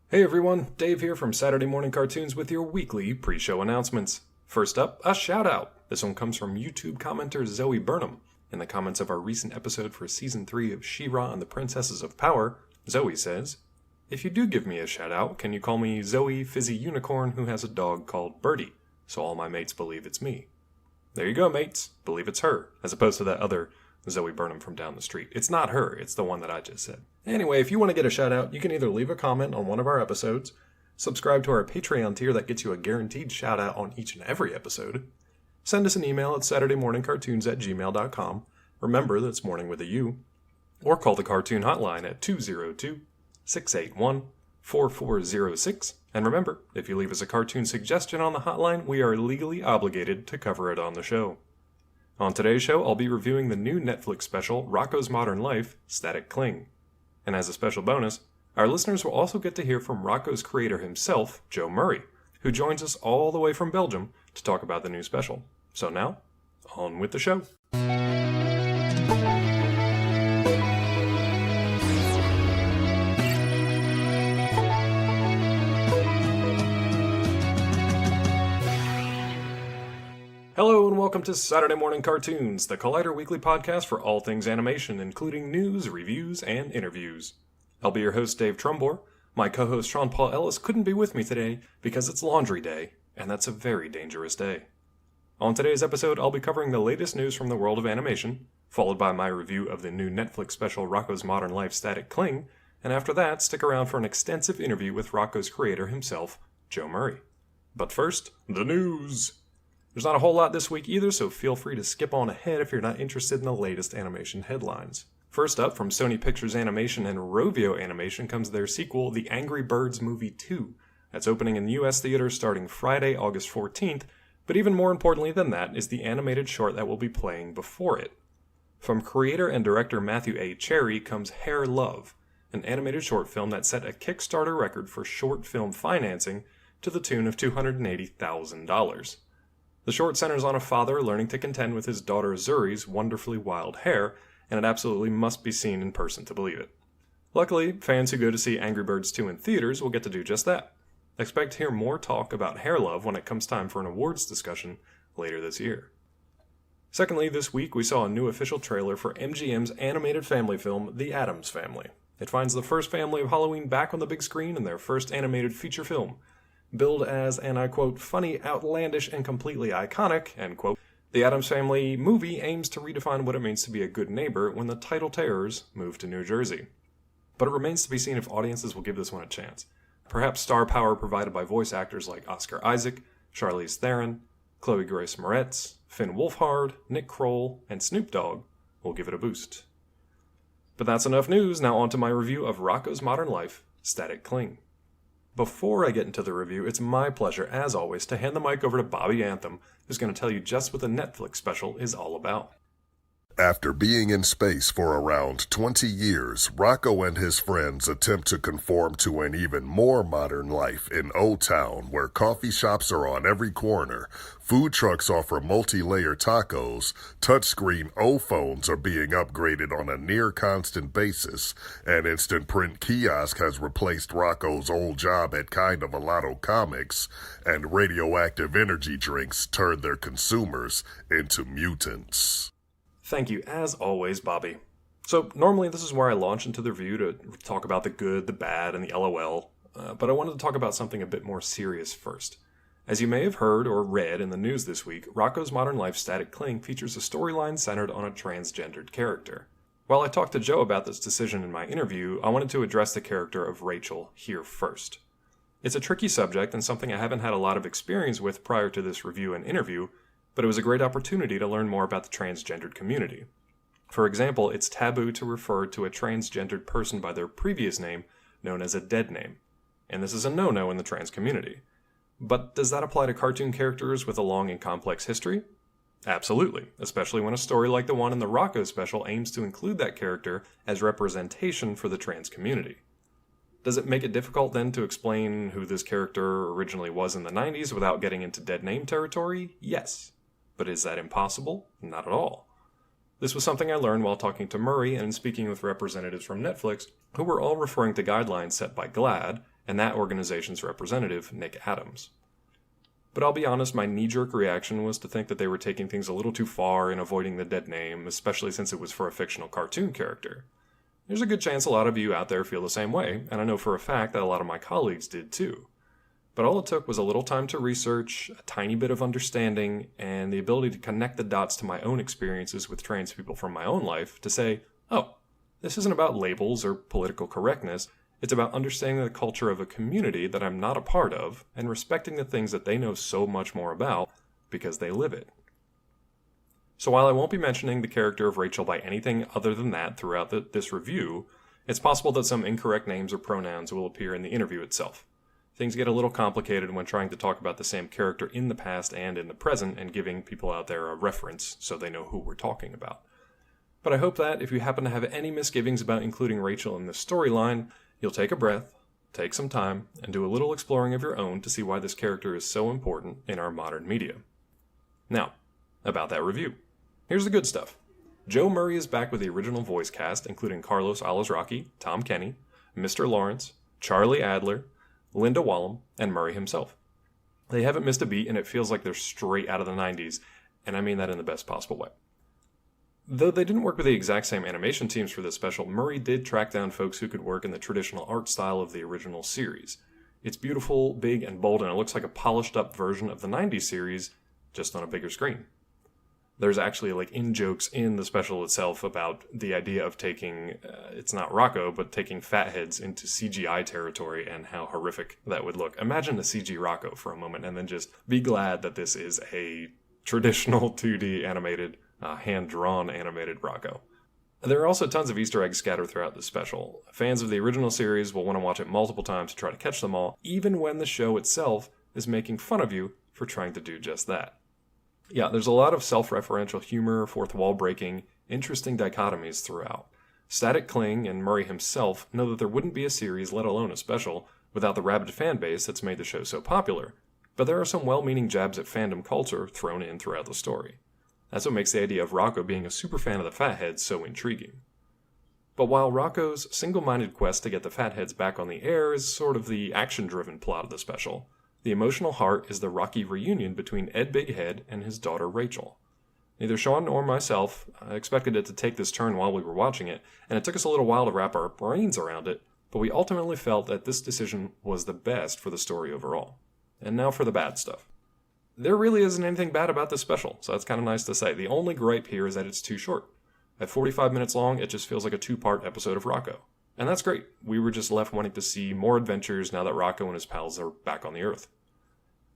Hey everyone, Dave here from Saturday Morning Cartoons with your weekly pre-show announcements. First up, a shout out. This one comes from YouTube commenter Zoe Burnham. In the comments of our recent episode for Season 3 of She-Ra and the Princesses of Power, Zoe says, "If you do give me a shout out, can you call me Zoe Fizzy Unicorn who has a dog called Birdie, so all my mates believe it's me." There you go, mates. Believe it's her, as opposed to that other Zoe Burnham from down the street. It's not her, it's the one that I just said. Anyway, if you want to get a shout out, you can either leave a comment on one of our episodes, subscribe to our Patreon tier that gets you a guaranteed shout out on each and every episode, send us an email at saturdaymorningcartoons@gmail.com, remember that's morning with a U, or call the cartoon hotline at 202-681-4406, and remember, if you leave us a cartoon suggestion on the hotline, we are legally obligated to cover it on the show. On today's show, I'll be reviewing the new Netflix special, Rocko's Modern Life, Static Cling. And as a special bonus, our listeners will also get to hear from Rocko's creator himself, Joe Murray, who joins us all the way from Belgium to talk about the new special. So now, on with the show. Hello and welcome to Saturday Morning Cartoons, the Collider weekly podcast for all things animation, including news, reviews, and interviews. I'll be your host, Dave Trumbore. My co-host, Sean Paul Ellis, couldn't be with me today because it's laundry day, and that's a very dangerous day. On today's episode, I'll be covering the latest news from the world of animation, followed by my review of the new Netflix special Rocko's Modern Life Static Cling, and after that, stick around for an extensive interview with Rocko's creator himself, Joe Murray. But first, the news! There's not a whole lot this week either, so feel free to skip on ahead if you're not interested in the latest animation headlines. First up, from Sony Pictures Animation and Rovio Animation comes their sequel, The Angry Birds Movie 2. That's opening in US theaters starting Friday, August 14th, but even more importantly than that is the animated short that will be playing before it. From creator and director Matthew A. Cherry comes Hair Love, an animated short film that set a Kickstarter record for short film financing to the tune of $280,000. The short centers on a father learning to contend with his daughter Zuri's wonderfully wild hair, and it absolutely must be seen in person to believe it. Luckily, fans who go to see Angry Birds 2 in theaters will get to do just that. Expect to hear more talk about Hair Love when it comes time for an awards discussion later this year. Secondly, this week we saw a new official trailer for MGM's animated family film, The Addams Family. It finds the first family of Halloween back on the big screen in their first animated feature film. Billed as, and I quote, funny, outlandish, and completely iconic, end quote, the Addams Family movie aims to redefine what it means to be a good neighbor when the title terrors move to New Jersey. But it remains to be seen if audiences will give this one a chance. Perhaps star power provided by voice actors like Oscar Isaac, Charlize Theron, Chloe Grace Moretz, Finn Wolfhard, Nick Kroll, and Snoop Dogg will give it a boost. But that's enough news, now on to my review of Rocko's Modern Life, Static Cling. Before I get into the review, it's my pleasure, as always, to hand the mic over to Bobby Anthem, who's going to tell you just what the Netflix special is all about. After being in space for around 20 years, Rocko and his friends attempt to conform to an even more modern life in O-Town, where coffee shops are on every corner, food trucks offer multi-layer tacos, touchscreen O-phones are being upgraded on a near-constant basis, an instant print kiosk has replaced Rocko's old job at Kind of a Lotto Comics, and radioactive energy drinks turn their consumers into mutants. Thank you, as always, Bobby. So, normally this is where I launch into the review to talk about the good, the bad, and the LOL, but I wanted to talk about something a bit more serious first. As you may have heard or read in the news this week, Rocko's Modern Life Static Cling features a storyline centered on a transgendered character. While I talked to Joe about this decision in my interview, I wanted to address the character of Rachel here first. It's a tricky subject and something I haven't had a lot of experience with prior to this review and interview, but it was a great opportunity to learn more about the transgendered community. For example, it's taboo to refer to a transgendered person by their previous name, known as a dead name, and this is a no-no in the trans community. But does that apply to cartoon characters with a long and complex history? Absolutely, especially when a story like the one in the Rocko special aims to include that character as representation for the trans community. Does it make it difficult then to explain who this character originally was in the 90s without getting into dead name territory? Yes. But is that impossible? Not at all. This was something I learned while talking to Murray and speaking with representatives from Netflix, who were all referring to guidelines set by GLAAD, and that organization's representative, Nick Adams. But I'll be honest, my knee-jerk reaction was to think that they were taking things a little too far in avoiding the dead name, especially since it was for a fictional cartoon character. There's a good chance a lot of you out there feel the same way, and I know for a fact that a lot of my colleagues did too. But all it took was a little time to research, a tiny bit of understanding, and the ability to connect the dots to my own experiences with trans people from my own life to say, oh, this isn't about labels or political correctness, it's about understanding the culture of a community that I'm not a part of and respecting the things that they know so much more about because they live it. So while I won't be mentioning the character of Rachel by anything other than that throughout this review, it's possible that some incorrect names or pronouns will appear in the interview itself. Things get a little complicated when trying to talk about the same character in the past and in the present and giving people out there a reference so they know who we're talking about. But I hope that if you happen to have any misgivings about including Rachel in this storyline, you'll take a breath, take some time, and do a little exploring of your own to see why this character is so important in our modern media. Now, about that review. Here's the good stuff. Joe Murray is back with the original voice cast, including Carlos Alazraqui, Tom Kenny, Mr. Lawrence, Charlie Adler, Linda Wallum, and Murray himself. They haven't missed a beat, and it feels like they're straight out of the 90s, and I mean that in the best possible way. Though they didn't work with the exact same animation teams for this special, Murray did track down folks who could work in the traditional art style of the original series. It's beautiful, big, and bold, and it looks like a polished-up version of the 90s series, just on a bigger screen. There's actually in-jokes in the special itself about the idea of taking, it's not Rocco, but taking fatheads into CGI territory and how horrific that would look. Imagine a CG Rocco for a moment and then just be glad that this is a traditional 2D animated, hand-drawn animated Rocco. There are also tons of Easter eggs scattered throughout the special. Fans of the original series will want to watch it multiple times to try to catch them all, even when the show itself is making fun of you for trying to do just that. Yeah, there's a lot of self-referential humor, fourth wall breaking, interesting dichotomies throughout. Static Kling and Murray himself know that there wouldn't be a series, let alone a special, without the rabid fan base that's made the show so popular, but there are some well-meaning jabs at fandom culture thrown in throughout the story. That's what makes the idea of Rocco being a super fan of the Fatheads so intriguing. But while Rocco's single-minded quest to get the Fatheads back on the air is sort of the action-driven plot of the special, the emotional heart is the rocky reunion between Ed Bighead and his daughter Rachel. Neither Sean nor myself expected it to take this turn while we were watching it, and it took us a little while to wrap our brains around it, but we ultimately felt that this decision was the best for the story overall. And now for the bad stuff. There really isn't anything bad about this special, so that's kind of nice to say. The only gripe here is that it's too short. At 45 minutes long, it just feels like a two-part episode of Rocco. And that's great. We were just left wanting to see more adventures now that Rocco and his pals are back on the Earth.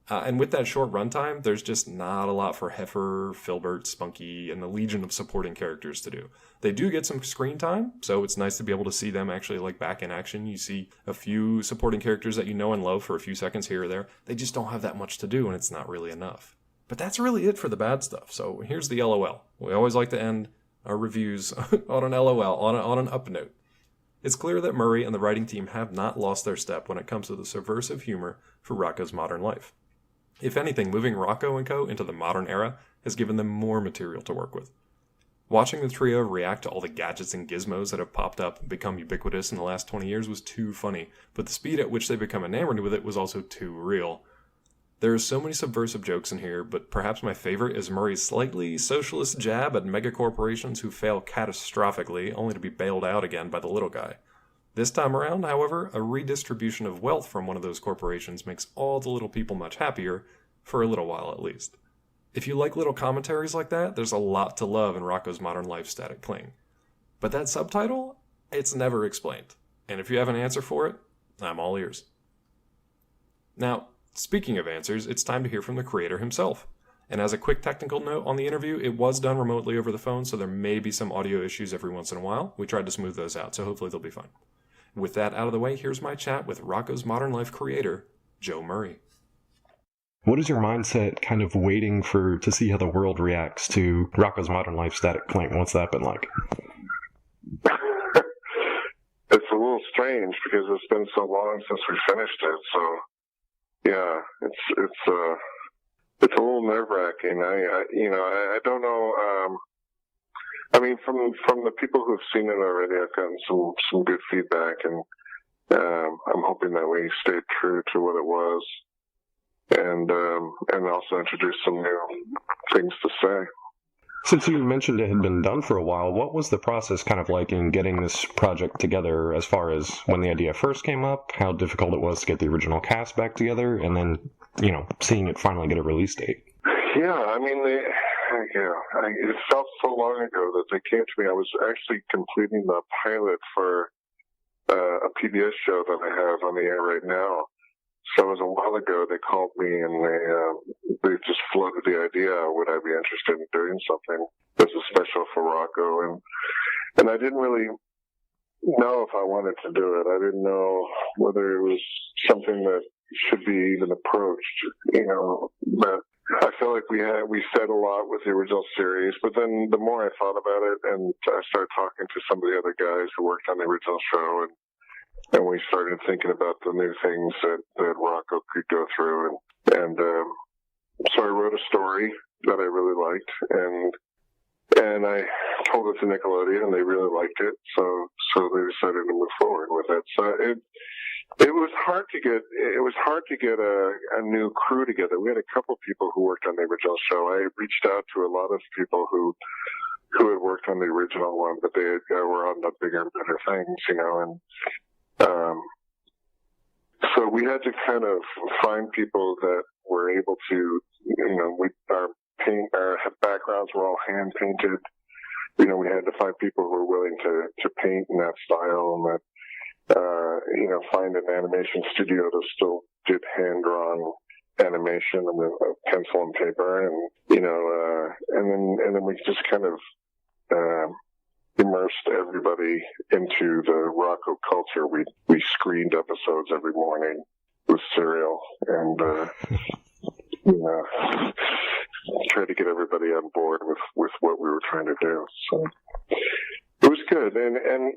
And with that short runtime, there's just not a lot for Heifer, Filbert, Spunky, and the legion of supporting characters to do. They do get some screen time, so it's nice to be able to see them actually back in action. You see a few supporting characters that you know and love for a few seconds here or there. They just don't have that much to do, and it's not really enough. But that's really it for the bad stuff. So here's the LOL. We always like to end our reviews on an LOL, on an up note. It's clear that Murray and the writing team have not lost their step when it comes to the subversive humor for Rocco's modern life. If anything, moving Rocco and Co. into the modern era has given them more material to work with. Watching the trio react to all the gadgets and gizmos that have popped up and become ubiquitous in the last 20 years was too funny, but the speed at which they become enamored with it was also too real. There are so many subversive jokes in here, but perhaps my favorite is Murray's slightly socialist jab at megacorporations who fail catastrophically, only to be bailed out again by the little guy. This time around, however, a redistribution of wealth from one of those corporations makes all the little people much happier, for a little while at least. If you like little commentaries like that, there's a lot to love in Rocco's Modern Life Static Kling. But that subtitle, it's never explained. And if you have an answer for it, I'm all ears. Now, speaking of answers, it's time to hear from the creator himself. And as a quick technical note on the interview, it was done remotely over the phone, so there may be some audio issues every once in a while. We tried to smooth those out, so hopefully they'll be fine. With that out of the way, here's my chat with Rocco's Modern Life creator, Joe Murray. What is your mindset kind of waiting to see how the world reacts to Rocco's Modern Life Static Kling? What's that been like? It's a little strange because it's been so long since we finished it. So, yeah, it's a little nerve-wracking. I don't know. I mean, from the people who've seen it already, I've gotten some good feedback, and I'm hoping that we stayed true to what it was, and also introduced some new things to say. Since you mentioned it had been done for a while, what was the process kind of like in getting this project together, as far as when the idea first came up, how difficult it was to get the original cast back together, and then, seeing it finally get a release date? Yeah, I mean, it felt so long ago that they came to me. I was actually completing the pilot for a PBS show that I have on the air right now. So it was a while ago. They called me and they just floated the idea. Would I be interested in doing something as a special for Rocco? And I didn't really know if I wanted to do it. I didn't know whether it was something that should be even approached. But I feel like we said a lot with the original series. But then the more I thought about it, and I started talking to some of the other guys who worked on the original show, and we started thinking about the new things that Rocco could go through. And so I wrote a story that I really liked, and I told it to Nickelodeon, and they really liked it. So they decided to move forward with it. So it was hard to get a new crew together. We had a couple people who worked on the original show. I reached out to a lot of people who had worked on the original one, but they were on the bigger and better things, and so we had to kind of find people that were able to, our backgrounds were all hand painted. We had to find people who were willing to paint in that style, and that, find an animation studio that still did hand-drawn animation with pencil and paper, and then we just kind of immersed everybody into the Rocco culture. We screened episodes every morning with cereal, and tried to get everybody on board with what we were trying to do. So it was good, and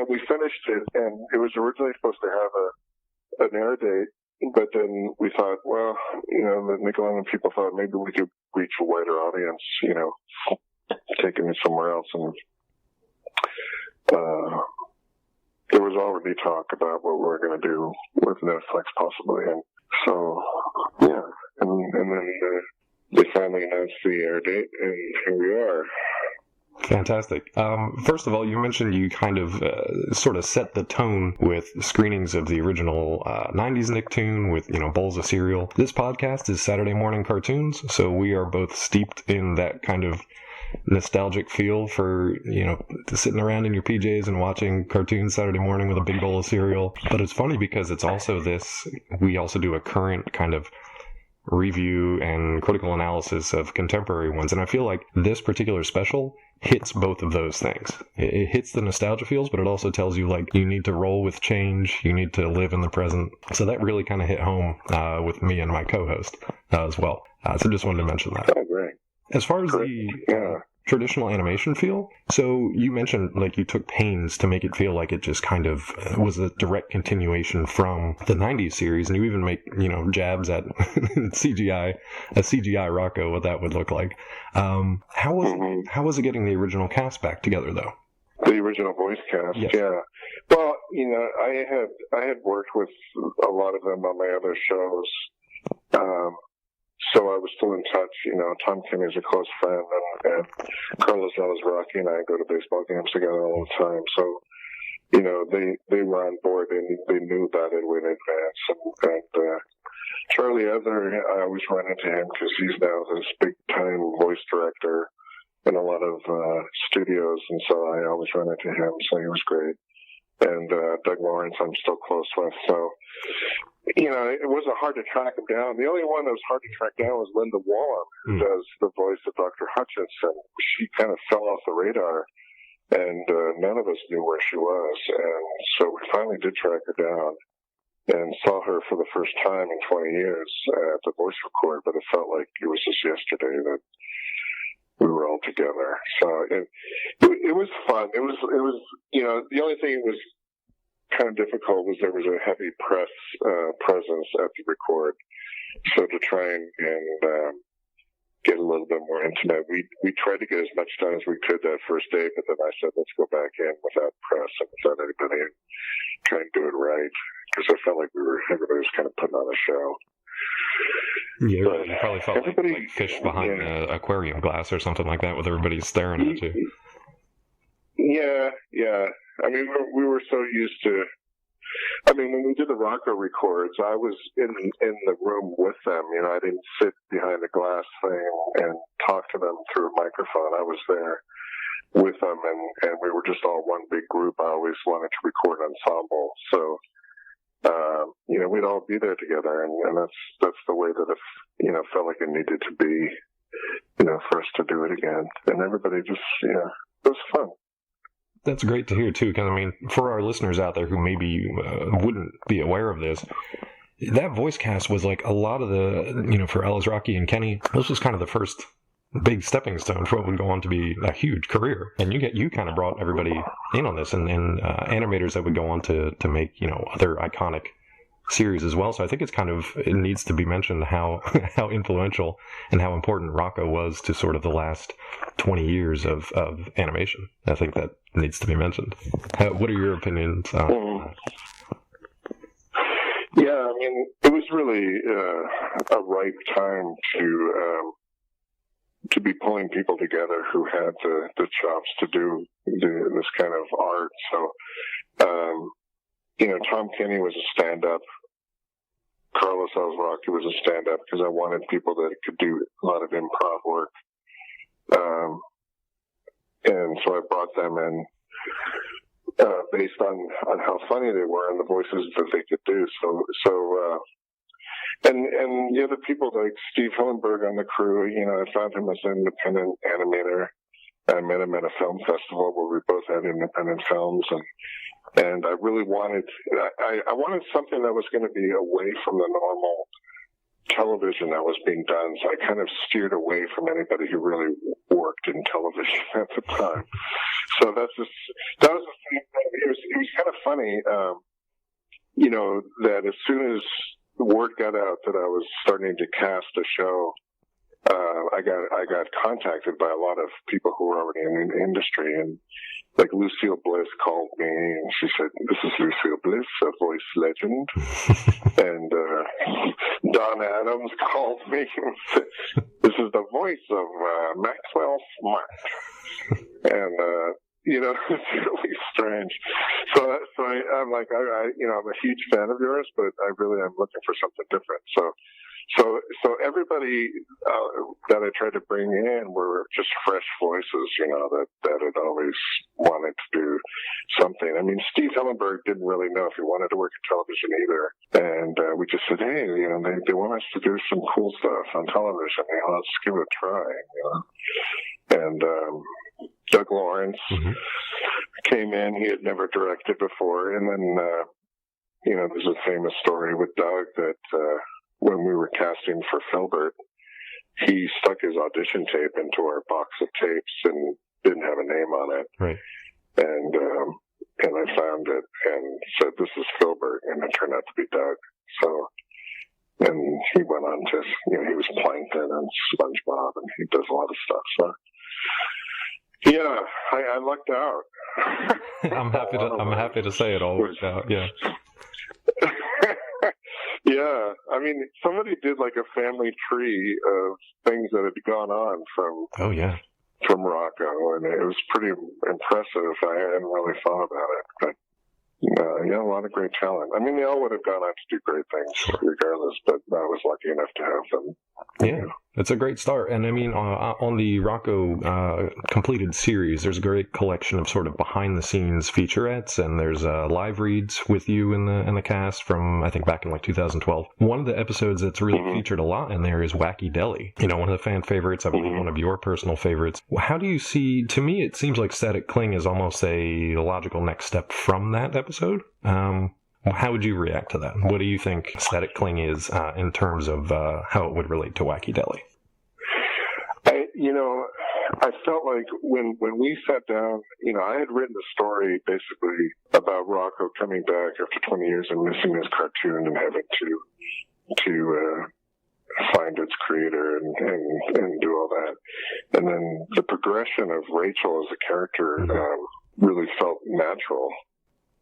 we finished it, and it was originally supposed to have an air date, but then we thought, well, the Nickelodeon people thought maybe we could reach a wider audience, taking it somewhere else, and there was already talk about what we were going to do with Netflix possibly, and so and then they finally announced the air date, and here we are. Fantastic. First of all, you mentioned you kind of sort of set the tone with screenings of the original 90s Nicktoon with, bowls of cereal. This podcast is Saturday Morning Cartoons, so we are both steeped in that kind of nostalgic feel for, sitting around in your PJs and watching cartoons Saturday morning with a big bowl of cereal. But it's funny because it's also we also do a current kind of review and critical analysis of contemporary ones, and I feel like this particular special hits both of those things. It hits the nostalgia feels, but it also tells you, like, you need to roll with change, you need to live in the present. So that really kind of hit home with me and my co-host as well. So just wanted to mention that. Oh, great. As far as the traditional animation feel, so you mentioned, like, you took pains to make it feel like it just kind of was a direct continuation from the 90s series, and you even make, jabs at CGI Rocco, what that would look like. How was it getting the original cast back together, though? The original voice cast, yes. Yeah. Well, I had worked with a lot of them on my other shows. So I was still in touch. Tom Kenny is a close friend, and Carlos Alazraki and I go to baseball games together all the time. So, they were on board, and they knew about it in advance. And Charlie Ether, I always run into him because he's now this big-time voice director in a lot of studios, and so I always run into him. So he was great. And Doug Lawrence, I'm still close with. So, it wasn't hard to track him down. The only one that was hard to track down was Linda Wallem, who does the voice of Dr. Hutchinson. She kind of fell off the radar, and none of us knew where she was. And so we finally did track her down and saw her for the first time in 20 years at the voice record, but it felt like it was just yesterday that we were all together. So it was fun. It was the only thing that was kind of difficult was there was a heavy press presence at the record. So to try and get a little bit more intimate. We tried to get as much done as we could that first day, but then I said, let's go back in without press and without anybody and try and do it right, because I felt like everybody was kind of putting on a show. Yeah, you probably felt like fish behind an aquarium glass or something like that, with everybody staring at you. Yeah. I mean, we were so used to. I mean, when we did the Rocco records, I was in the room with them. You know, I didn't sit behind a glass thing and talk to them through a microphone. I was there with them, and we were just all one big group. I always wanted to record ensemble, so you know, we'd all be there together, and that's the way that it, you know, felt like it needed to be, you know, for us to do it again. And everybody just, you know, it was fun. That's great to hear, too, because, I mean, for our listeners out there who maybe wouldn't be aware of this, that voice cast was like a lot of the, you know, for Ellis, Rocky, and Kenny, this was kind of the first big stepping stone for what would go on to be a huge career. And you kind of brought everybody in on this, and animators that would go on to make, you know, other iconic series as well. So I think it needs to be mentioned how influential and how important Rocco was to sort of the last 20 years of animation. I think that needs to be mentioned. What are your opinions on that? Yeah, I mean, it was really a ripe time to be pulling people together who had the chops to do this kind of art. So, you know, Tom Kenny was a stand-up. Carlos Alzrocky was a stand-up, because I wanted people that could do a lot of improv work. And so I brought them in based on how funny they were and the voices that they could do. And the other people, like Steve Hillenberg on the crew, you know, I found him as an independent animator. I met him at a film festival where we both had independent films, and I really wanted I wanted something that was going to be away from the normal television that was being done. So I kind of steered away from anybody who really worked in television at the time. So that was the thing. It was kind of funny, you know, that as soon as the word got out that I was starting to cast a show, I got contacted by a lot of people who were already in the industry, and like Lucille Bliss called me and she said, "This is Lucille Bliss, a voice legend." And Don Adams called me and said, "This is the voice of Maxwell Smart." And you know, it's really strange. So I'm like, you know, I'm a huge fan of yours, but I really am looking for something different. So everybody that I tried to bring in were just fresh voices, you know, that had always wanted to do something. I mean, Steve Hillenberg didn't really know if he wanted to work in television either. And we just said, hey, you know, they want us to do some cool stuff on television. You know, let's give it a try, you know. And Doug Lawrence came in. He had never directed before. And then, you know, there's a famous story with Doug that when we were casting for Filbert, he stuck his audition tape into our box of tapes and didn't have a name on it. Right. And I found it and said, "This is Filbert," and it turned out to be Doug. So, and he went on to, you know, he was Plankton and SpongeBob, and he does a lot of stuff. So, yeah, I lucked out. I'm happy to say it all worked out. Yeah. Yeah, I mean, somebody did like a family tree of things that had gone on from Rocco, and it was pretty impressive. I hadn't really thought about it, but yeah, a lot of great talent. I mean, they all would have gone on to do great things regardless, but I was lucky enough to have them. Yeah, it's a great start. And I mean, on the Rocco completed series, there's a great collection of sort of behind the scenes featurettes, and there's live reads with you in the cast from, I think, back in like 2012. One of the episodes that's really featured a lot in there is Wacky Deli. You know, one of the fan favorites, I believe one of your personal favorites. How do you see, to me, it seems like Static Cling is almost a logical next step from that episode. How would you react to that? What do you think Static Cling is in terms of how it would relate to Wacky Deli? I felt like when we sat down, you know, I had written a story basically about Rocco coming back after 20 years and missing his cartoon and having to find its creator and do all that. And then the progression of Rachel as a character really felt natural.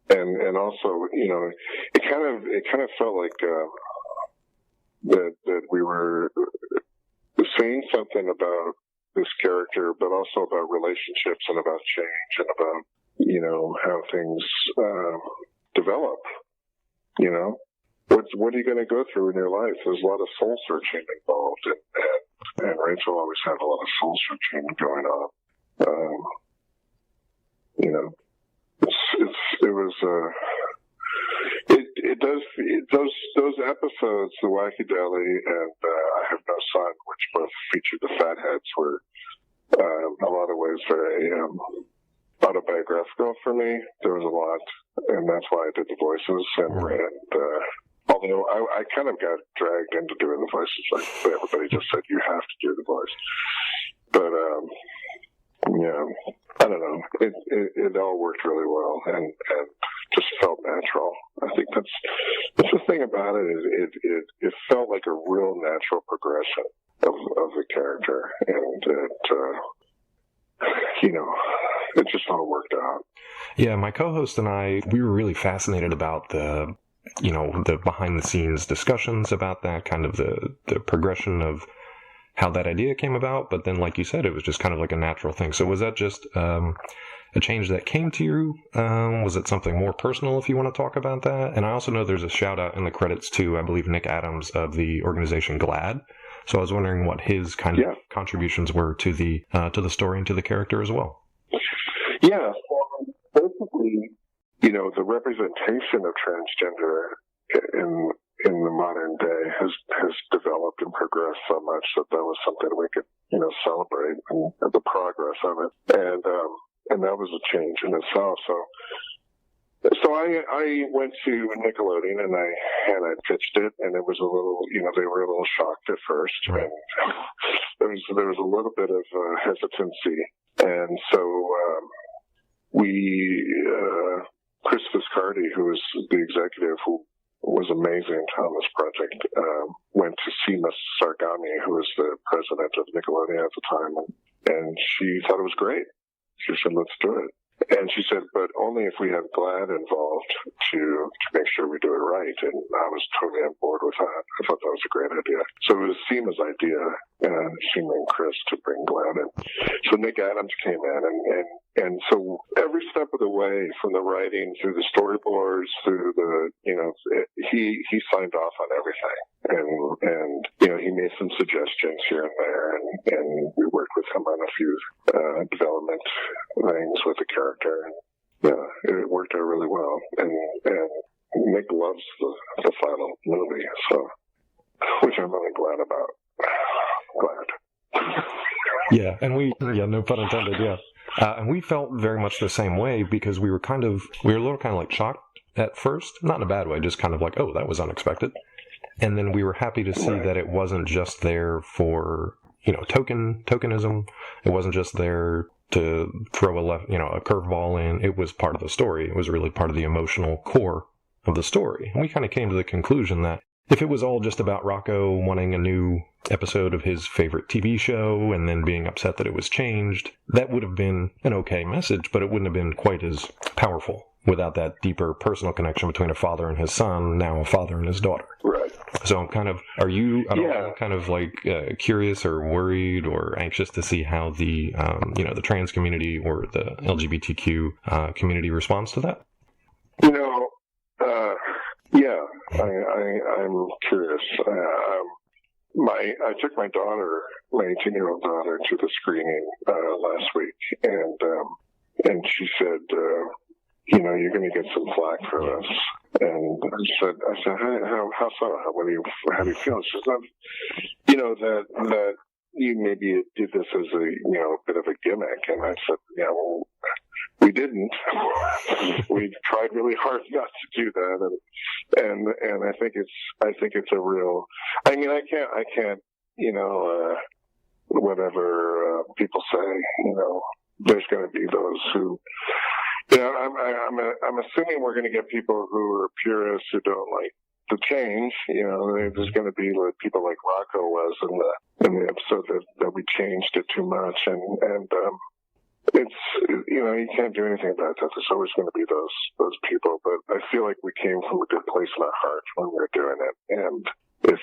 And also, it kind of felt like that we were saying something about this character, but also about relationships and about change and about how things develop. What are you going to go through in your life? There's a lot of soul searching involved, and Rachel always had a lot of soul searching going on. Those episodes, the Wacky Deli and I Have No Son, which both featured the Fatheads, were a lot of ways very autobiographical for me. There was a lot, and that's why I did the voices. And although I kind of got dragged into doing the voices, like everybody just said you have to do the voice. But I don't know. It all worked really well and just felt natural. I think that's the thing about it, is it felt like a real natural progression of the character, and it just all worked out. Yeah, my co-host and I, we were really fascinated about the behind the scenes discussions about that, kind of the progression of how that idea came about. But then, like you said, it was just kind of like a natural thing. So was that just a change that came to you? Was it something more personal, if you want to talk about that? And I also know there's a shout out in the credits to, I believe, Nick Adams of the organization GLAAD. So I was wondering what his kind of contributions were to the story and to the character as well. Yeah, basically, the representation of transgender in the modern day has developed and progressed so much that was something we could celebrate, and the progress of it, and that was a change in itself. So I went to Nickelodeon and I pitched it, and it was a little, they were a little shocked at first, and there was a little bit of hesitancy, and so Chris Viscardi, who was the executive who was amazing on this project, went to Seema Sargami, who was the president of Nickelodeon at the time, and she thought it was great. She said, let's do it. And she said, but only if we have GLAAD involved to make sure we do it right. And I was totally on board with that. I thought that was a great idea. So it was Seema's idea, and Seema and Chris, to bring GLAAD in. So Nick Adams came in, and so every step of the way, from the writing through the storyboards, through the, he signed off on everything. And he made some suggestions here and there, and we worked with him on a few development things with the character. And it worked out really well. And Nick loves the final movie, so, which I'm really glad about. Glad. Yeah, and no pun intended, yeah. And we felt very much the same way, because we were a little kind of like shocked at first, not in a bad way, just kind of like, oh, that was unexpected. And then we were happy to see that it wasn't just there for, tokenism. It wasn't just there to throw a curveball in. It was part of the story. It was really part of the emotional core of the story. And we kind of came to the conclusion that if it was all just about Rocco wanting a new episode of his favorite TV show and then being upset that it was changed, that would have been an okay message, but it wouldn't have been quite as powerful without that deeper personal connection between a father and his son, now a father and his daughter. Right. So are you at all kind of like curious or worried or anxious to see how the, the trans community or the LGBTQ community responds to that? I'm curious. I took my 18-year-old daughter, to the screening last week, and she said, you're going to get some flack for this. And I said, how so? How do you feel? She said, that you maybe did this as a bit of a gimmick. And I said, well, we didn't. We tried really hard not to do that, and I think it's a real. I mean, I can't. Whatever people say, there's going to be those who. I'm assuming we're going to get people who are purists, who don't like the change. There's going to be like people like Rocco was in the episode that we changed it too much, and it's you can't do anything about that. There's always going to be those people, but I feel like we came from a good place in our heart when we were doing it, and if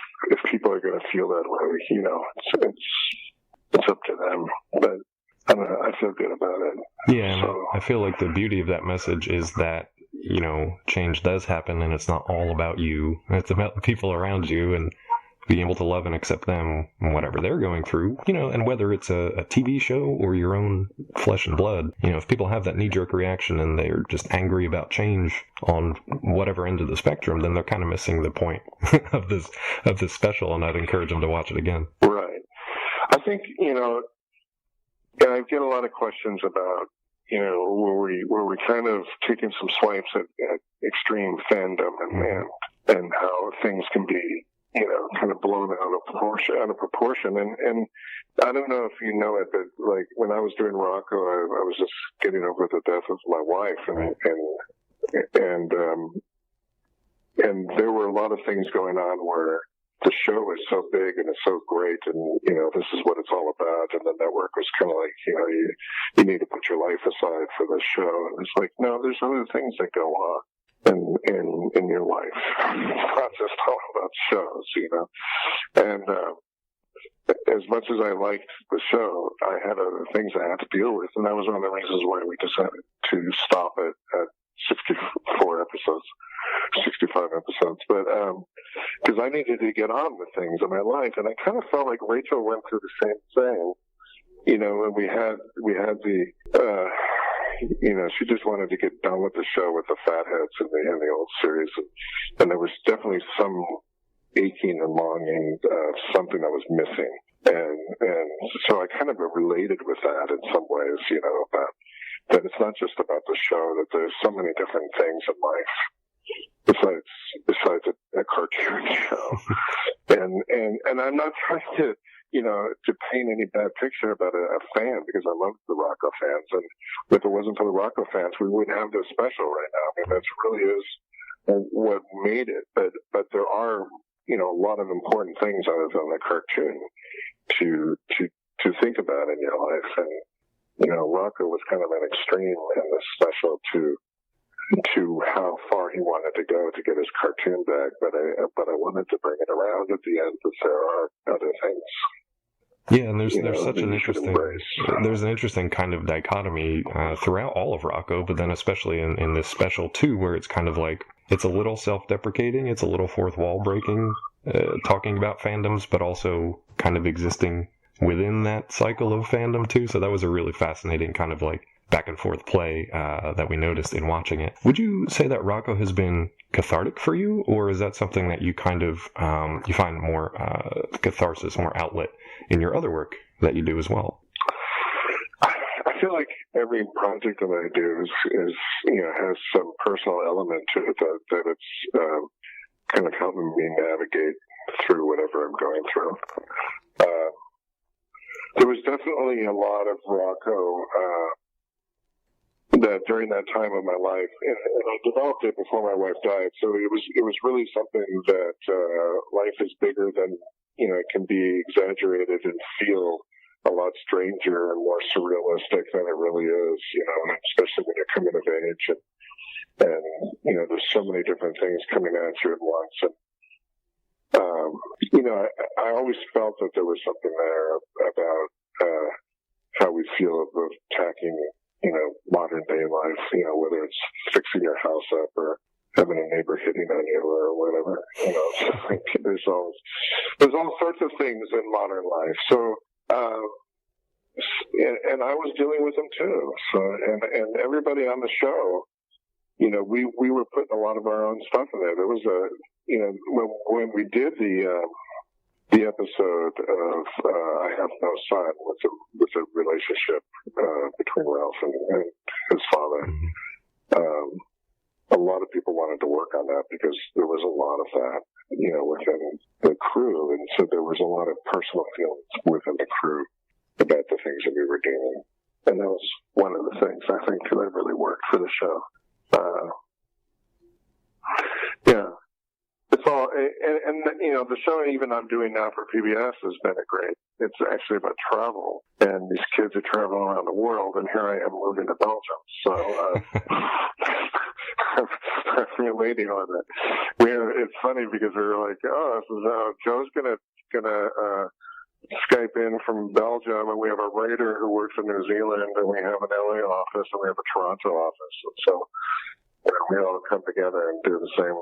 people are going to feel that way, it's up to them. But I don't know, I feel good about it. Yeah, so, I feel like the beauty of that message is that change does happen, and it's not all about you. It's about the people around you, and being able to love and accept them, whatever they're going through, and whether it's a TV show or your own flesh and blood, if people have that knee-jerk reaction and they're just angry about change on whatever end of the spectrum, then they're kind of missing the point of this special, and I'd encourage them to watch it again. Right. I think, I get a lot of questions about, were we kind of taking some swipes at extreme fandom and how things can be, kind of blown out of proportion. And I don't know if you know it, but like when I was doing Rocco, I was just getting over the death of my wife, and there were a lot of things going on where the show is so big and it's so great, and this is what it's all about. And the network was kind of like, you need to put your life aside for this show. And it's like, no, there's other things that go on in your life. It's not just all about shows, And as much as I liked the show, I had other things I had to deal with, and that was one of the reasons why we decided to stop it at 65 episodes. But because I needed to get on with things in my life, and I kind of felt like Rachel went through the same thing. When we had the she just wanted to get done with the show with the fatheads in the old series, and there was definitely some aching and longing, something that was missing, and so I kind of related with that in some ways, about that it's not just about the show, that there's so many different things in life besides a cartoon show, and I'm not trying to to paint any bad picture about a fan, because I love the Rocco fans, and if it wasn't for the Rocco fans, we wouldn't have this special right now. I mean, that really is what made it. But there are a lot of important things other than the cartoon to think about in your life, and Rocco was kind of an extreme in this special to how far he wanted to go to get his cartoon back, but I wanted to bring it around at the end, because there are other things. Yeah, and there's such an interesting kind of dichotomy throughout all of Rocco, but then especially in this special too, where it's kind of like it's a little self-deprecating, it's a little fourth wall breaking, talking about fandoms, but also kind of existing within that cycle of fandom too. So that was a really fascinating kind of like back and forth play that we noticed in watching it. Would you say that Rocco has been cathartic for you, or is that something that you kind of you find more catharsis, more outlet in your other work that you do as well? I feel like every project that I do is has some personal element to it that it's kind of helping me navigate through whatever I'm going through. There was definitely a lot of Rocco that during that time of my life, and I developed it before my wife died, so it was really something that life is bigger than, it can be exaggerated and feel a lot stranger and more surrealistic than it really is, especially when you're coming of age, and there's so many different things coming at you at once, and I always felt that there was something there about how we feel of attacking modern day life, whether it's fixing your house up or having a neighbor hitting on you or whatever, there's all sorts of things in modern life. So, and I was dealing with them too. So, and everybody on the show, we were putting a lot of our own stuff in there. There was when we did the episode of I Have No Son with a relationship between Ralph and his father. A lot of people wanted to work on that because there was a lot of that, within the crew, and so there was a lot of personal feelings within the crew about the things that we were doing, and that was one of the things I think that really worked for the show. Yeah, it's all and the show even I'm doing now for PBS has been great. It's actually about travel, and these kids are traveling around the world, and here I am moving to Belgium. So I'm relating on it. It's funny because we were like, this is Joe's gonna Skype in from Belgium, and we have a writer who works in New Zealand, and we have an LA office, and we have a Toronto office. And so we all come together and do the same,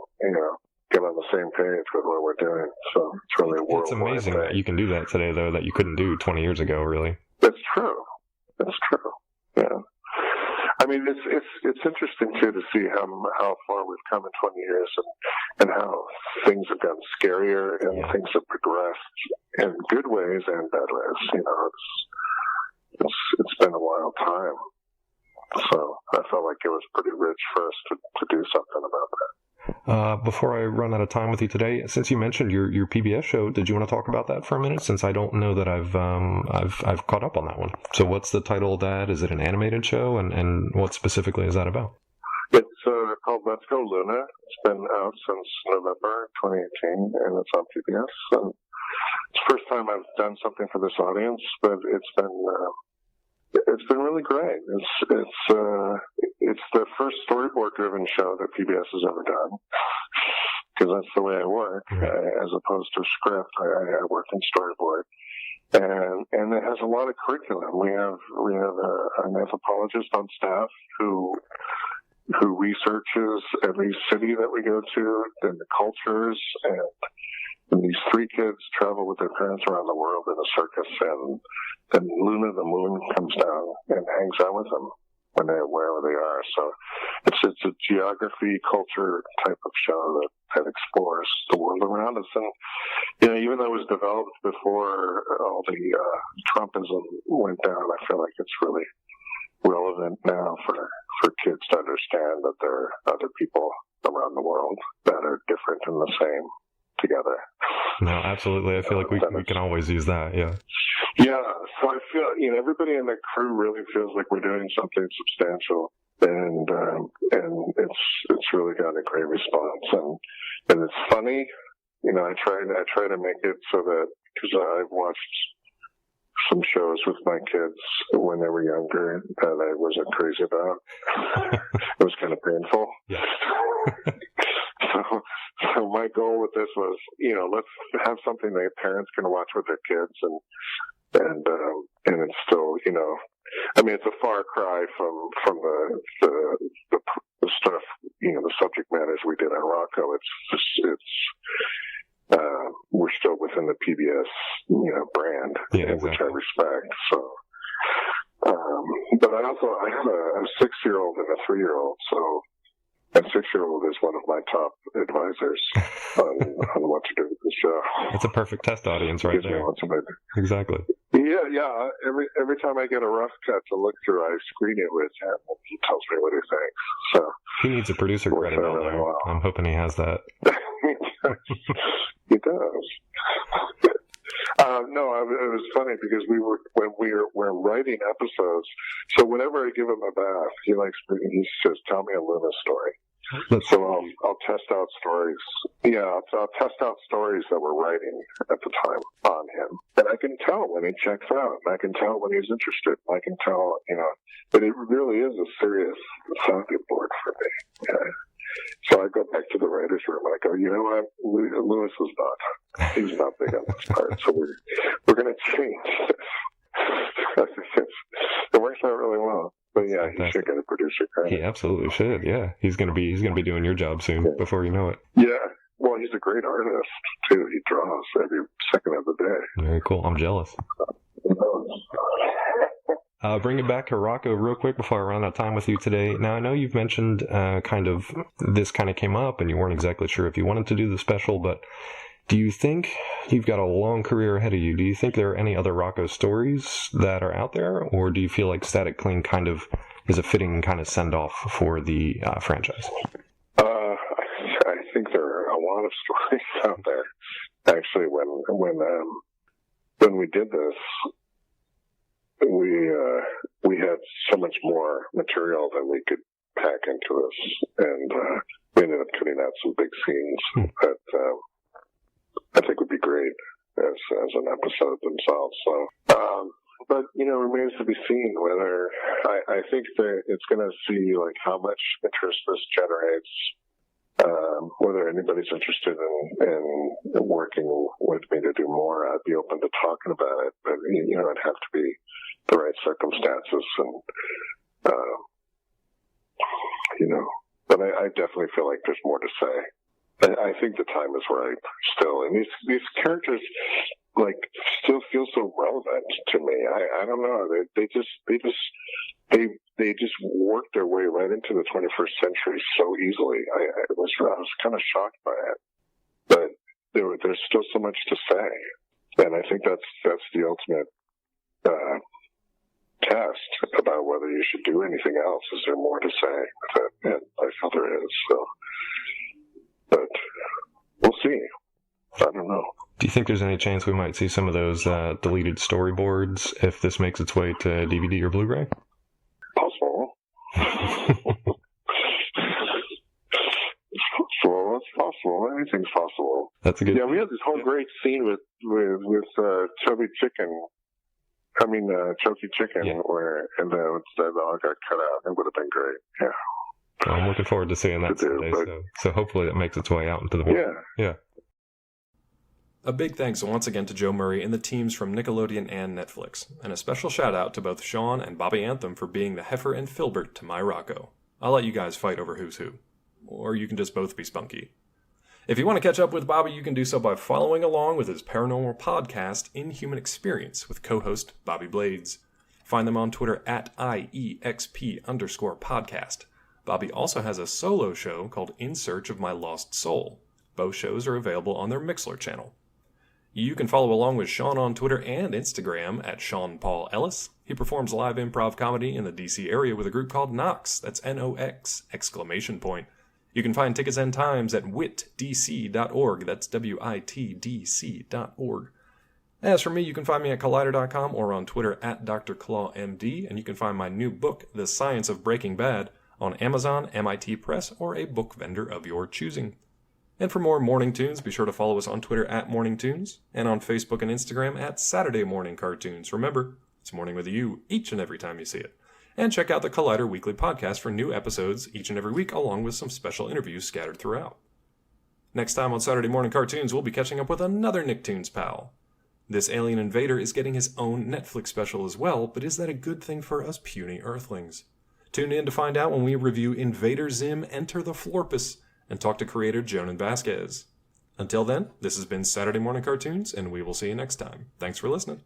get on the same page with what we're doing. So it's really a worldwide It's amazing thing. that you can do that today, though, that you couldn't do 20 years ago, really. That's true. Yeah. I mean, it's interesting too to see how far we've come in 20 years and how things have gotten scarier and things have progressed in good ways and bad ways. It's been a wild time. So I felt like it was pretty rich for us to do something about that. Before I run out of time with you today, since you mentioned your PBS show, did you want to talk about that for a minute? Since I don't know that I've caught up on that one. So what's the title of that? Is it an animated show, and what specifically is that about? It's called Let's Go Luna. It's been out since November 2018, and it's on PBS. And it's the first time I've done something for this audience, but it's been really great. It's the first storyboard-driven show that PBS has ever done, because that's the way I work. As opposed to a script, I work in storyboard, and it has a lot of curriculum. We have an anthropologist on staff who researches every city that we go to and the cultures, and these three kids travel with their parents around the world in a circus, and then Luna the moon comes down and hangs out with them wherever they are. So it's a geography, culture type of show that explores the world around us. And even though it was developed before all the Trumpism went down, I feel like it's really relevant now for kids to understand that there are other people around the world that are different and the same together. No, absolutely. I feel like we can always use that. Yeah. Yeah. So I feel everybody in the crew really feels like we're doing something substantial, and it's really got a great response, and it's funny. I try to make it so that, because I've watched some shows with my kids when they were younger that I wasn't crazy about. It was kind of painful. Yeah. So my goal with this was, let's have something that parents can watch with their kids, and it's still, it's a far cry from the stuff, the subject matters we did on Rocco. We're still within the PBS, brand, which I respect. So, but I have a 6-year-old and a 3-year-old. So, a 6-year-old is one of my top advisors on what to do with the show. It's a perfect test audience right there. Exactly. Yeah. Every time I get a rough cut to look through, I screen it with him, and he tells me what he thinks. So he needs a producer credit on there. Well. I'm hoping he has that. He does. No, it was funny because when we were writing episodes. So whenever I give him a bath, he says, "Tell me a Luna story." So I'll test out stories. Yeah, I'll test out stories that we're writing at the time on him, and I can tell when he checks out. I can tell when he's interested. I can tell, but it really is a serious sounding board for me. Yeah. So I go back to the writer's room and I go, you know what, Lewis was not. He's not big on this part, so we're going to change this. It works out really well. But yeah, he should get a producer credit. He absolutely should. Yeah, he's gonna be doing your job soon before you know it. Yeah. Well, he's a great artist too. He draws every second of the day. Very cool. I'm jealous. Bring it back to Rocco real quick before I run out of time with you today. Now, I know you've mentioned this kind of came up and you weren't exactly sure if you wanted to do the special, but do you think you've got a long career ahead of you? Do you think there are any other Rocco stories that are out there, or do you feel like Static Cling kind of is a fitting kind of send-off for the franchise? I think there are a lot of stories out there. Actually, when we did this, we had so much more material than we could pack into this, and we ended up cutting out some big scenes that great as an episode themselves. So, but remains to be seen whether I think that it's going to see like how much interest this generates. Whether anybody's interested in working with me to do more, I'd be open to talking about it. But it'd have to be the right circumstances, and But I definitely feel like there's more to say. I think the time is right still, and these characters like still feel so relevant to me. I don't know. They just work their way right into the 21st century so easily. I was kind of shocked by it, but there's still so much to say, and I think that's the ultimate test about whether you should do anything else. Is there more to say with it? And I feel there is. So, but we'll see. I don't know. Do you think there's any chance we might see some of those deleted storyboards if this makes its way to DVD or Blu-ray? Possible. It's possible. Anything's possible. That's a good. Yeah, we had this whole great scene with Chubby Chicken. Chunky Chicken, yeah. and then that all got cut out. It would have been great. Yeah. Well, I'm looking forward to seeing that someday. So hopefully that makes its way out into the world. Yeah. A big thanks once again to Joe Murray and the teams from Nickelodeon and Netflix, and a special shout out to both Sean and Bobby Anthem for being the Heifer and Filbert to my Rocco. I'll let you guys fight over who's who. Or you can just both be spunky. If you want to catch up with Bobby, you can do so by following along with his paranormal podcast, Inhuman Experience, with co-host Bobby Blades. Find them on Twitter at IEXP_podcast. Bobby also has a solo show called In Search of My Lost Soul. Both shows are available on their Mixlr channel. You can follow along with Sean on Twitter and Instagram at Sean Paul Ellis. He performs live improv comedy in the DC area with a group called Nox. That's Nox! You can find tickets and times at witdc.org. That's WITDC.org. As for me, you can find me at Collider.com or on Twitter at DrClawMD, and you can find my new book, The Science of Breaking Bad, on Amazon, MIT Press, or a book vendor of your choosing. And for more Morning Tunes, be sure to follow us on Twitter at Morning Tunes, and on Facebook and Instagram at Saturday Morning Cartoons. Remember, it's morning with you each and every time you see it. And check out the Collider Weekly Podcast for new episodes each and every week, along with some special interviews scattered throughout. Next time on Saturday Morning Cartoons, we'll be catching up with another Nicktoons pal. This alien invader is getting his own Netflix special as well, but is that a good thing for us puny Earthlings? Tune in to find out when we review Invader Zim Enter the Florpus and talk to creator Jonan Vasquez. Until then, this has been Saturday Morning Cartoons, and we will see you next time. Thanks for listening.